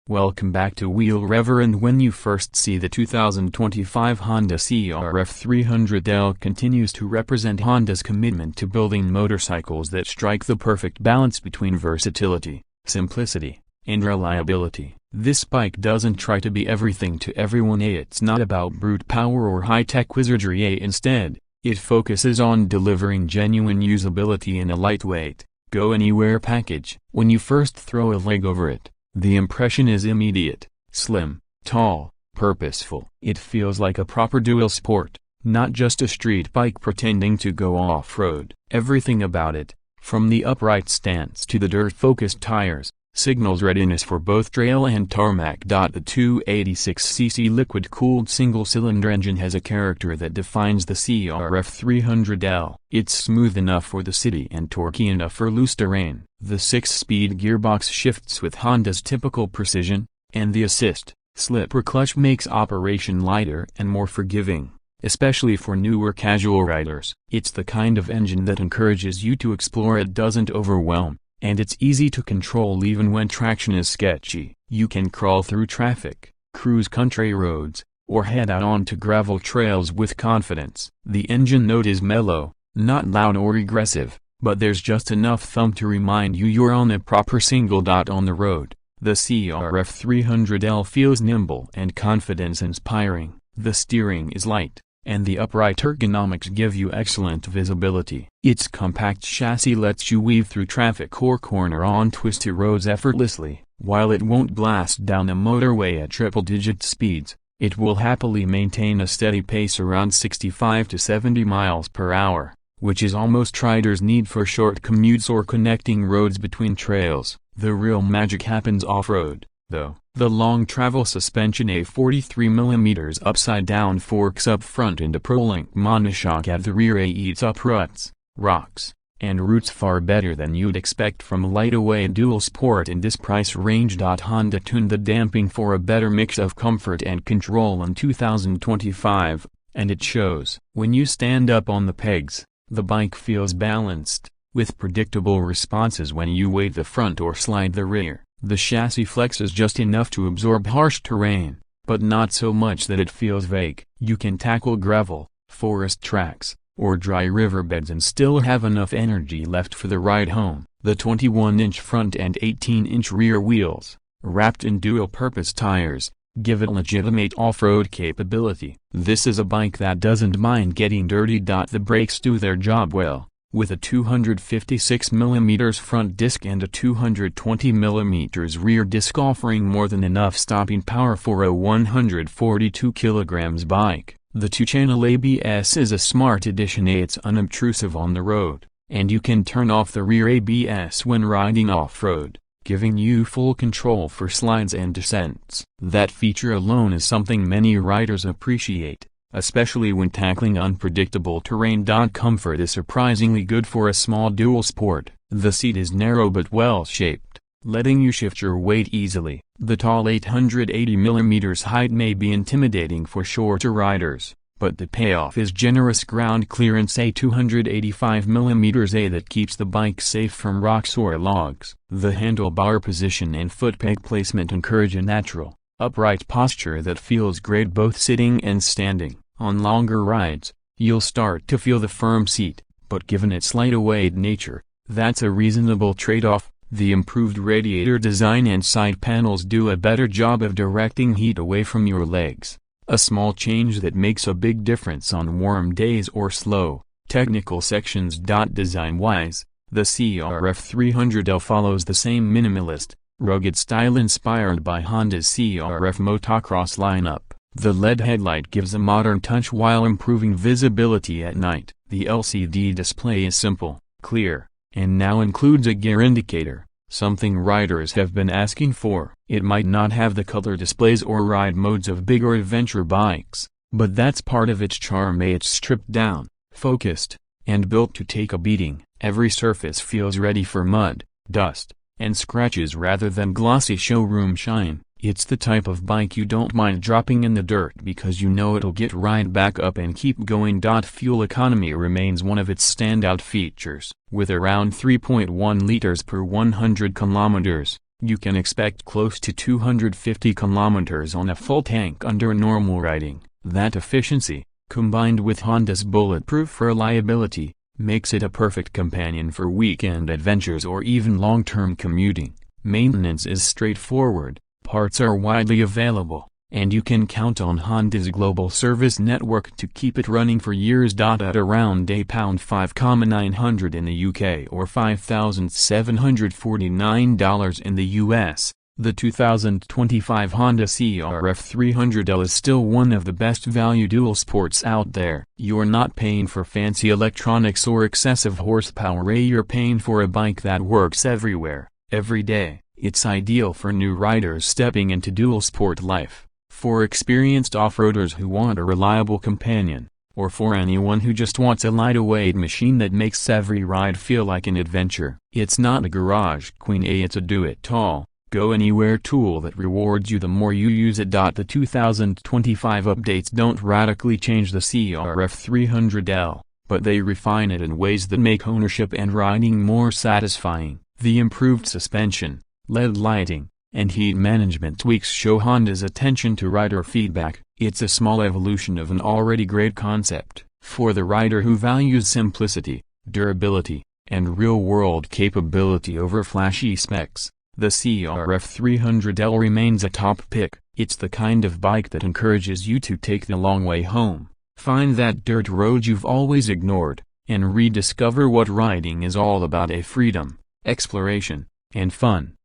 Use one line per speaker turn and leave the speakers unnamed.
Welcome back to Wheel Rever, and when you first see the 2025 Honda CRF300L continues to represent Honda's commitment to building motorcycles that strike the perfect balance between versatility, simplicity, and reliability. This bike doesn't try to be everything to everyone. It's not about brute power or high-tech wizardry. Instead, it focuses on delivering genuine usability in a lightweight, go-anywhere package. When you first throw a leg over it, the impression is immediate: slim, tall, purposeful. It feels like a proper dual sport, not just a street bike pretending to go off-road. Everything about it, from the upright stance to the dirt-focused tires, signals readiness for both trail and tarmac. The 286cc liquid-cooled single-cylinder engine has a character that defines the CRF300L. It's smooth enough for the city and torquey enough for loose terrain. The 6-speed gearbox shifts with Honda's typical precision, and the assist-slipper clutch makes operation lighter and more forgiving, especially for newer casual riders. It's the kind of engine that encourages you to explore. It doesn't overwhelm, and it's easy to control even when traction is sketchy. You can crawl through traffic, cruise country roads, or head out onto gravel trails with confidence. The engine note is mellow, not loud or aggressive, but there's just enough thump to remind you you're on a proper single dot on the road. The CRF300L feels nimble and confidence-inspiring. The steering is light, and the upright ergonomics give you excellent visibility. Its compact chassis lets you weave through traffic or corner on twisty roads effortlessly. While it won't blast down a motorway at triple-digit speeds, it will happily maintain a steady pace around 65 to 70 miles per hour, which is almost riders need for short commutes or connecting roads between trails. The real magic happens off-road, though. The long travel suspension, a 43mm upside-down forks up front into Pro-Link monoshock at the rear, eats up ruts, rocks, and roots far better than you'd expect from a lightweight dual sport in this price range. Honda tuned the damping for a better mix of comfort and control in 2025, and it shows. When you stand up on the pegs, the bike feels balanced, with predictable responses when you weight the front or slide the rear. The chassis flexes just enough to absorb harsh terrain, but not so much that it feels vague. You can tackle gravel, forest tracks, or dry riverbeds and still have enough energy left for the ride home. The 21-inch front and 18-inch rear wheels, wrapped in dual-purpose tires, give it legitimate off-road capability. This is a bike that doesn't mind getting dirty. The brakes do their job well, with a 256mm front disc and a 220mm rear disc offering more than enough stopping power for a 142 kg bike. The 2-channel ABS is a smart addition. It's unobtrusive on the road, and you can turn off the rear ABS when riding off-road, giving you full control for slides and descents. That feature alone is something many riders appreciate, especially when tackling unpredictable terrain. Comfort is surprisingly good for a small dual sport. The seat is narrow but well-shaped, letting you shift your weight easily. The tall 880mm height may be intimidating for shorter riders, but the payoff is generous ground clearance, a 285mm that keeps the bike safe from rocks or logs. The handlebar position and foot peg placement encourage a natural, upright posture that feels great both sitting and standing. On longer rides, you'll start to feel the firm seat, but given its lightweight nature, that's a reasonable trade-off. The improved radiator design and side panels do a better job of directing heat away from your legs, a small change that makes a big difference on warm days or slow, technical sections. Design-wise, the CRF300L follows the same minimalist, rugged style inspired by Honda's CRF motocross lineup. The LED headlight gives a modern touch while improving visibility at night. The LCD display is simple, clear, and now includes a gear indicator, something riders have been asking for. It might not have the color displays or ride modes of bigger adventure bikes, but that's part of its charm. It's stripped down, focused, and built to take a beating. Every surface feels ready for mud, dust, and scratches rather than glossy showroom shine. It's the type of bike you don't mind dropping in the dirt because you know it'll get right back up and keep going. Fuel economy remains one of its standout features. With around 3.1 liters per 100 kilometers, You can expect close to 250 kilometers on a full tank under normal riding. That efficiency, combined with Honda's bulletproof reliability, makes it a perfect companion for weekend adventures or even long-term commuting. Maintenance is straightforward, parts are widely available, and you can count on Honda's global service network to keep it running for years. At around £5,900 in the UK or $5,749 in the US, the 2025 Honda CRF300L is still one of the best value dual sports out there. You're not paying for fancy electronics or excessive horsepower, you're paying for a bike that works everywhere, every day. It's ideal for new riders stepping into dual sport life, for experienced off-roaders who want a reliable companion, or for anyone who just wants a lightweight machine that makes every ride feel like an adventure. It's not a garage queen, it's a do-it-all, go-anywhere tool that rewards you the more you use it. The 2025 updates don't radically change the CRF300L, but they refine it in ways that make ownership and riding more satisfying. The improved suspension, LED lighting, and heat management tweaks show Honda's attention to rider feedback. It's a small evolution of an already great concept. For the rider who values simplicity, durability, and real-world capability over flashy specs, the CRF300L remains a top pick. It's the kind of bike that encourages you to take the long way home, find that dirt road you've always ignored, and rediscover what riding is all about: a freedom, exploration, and fun.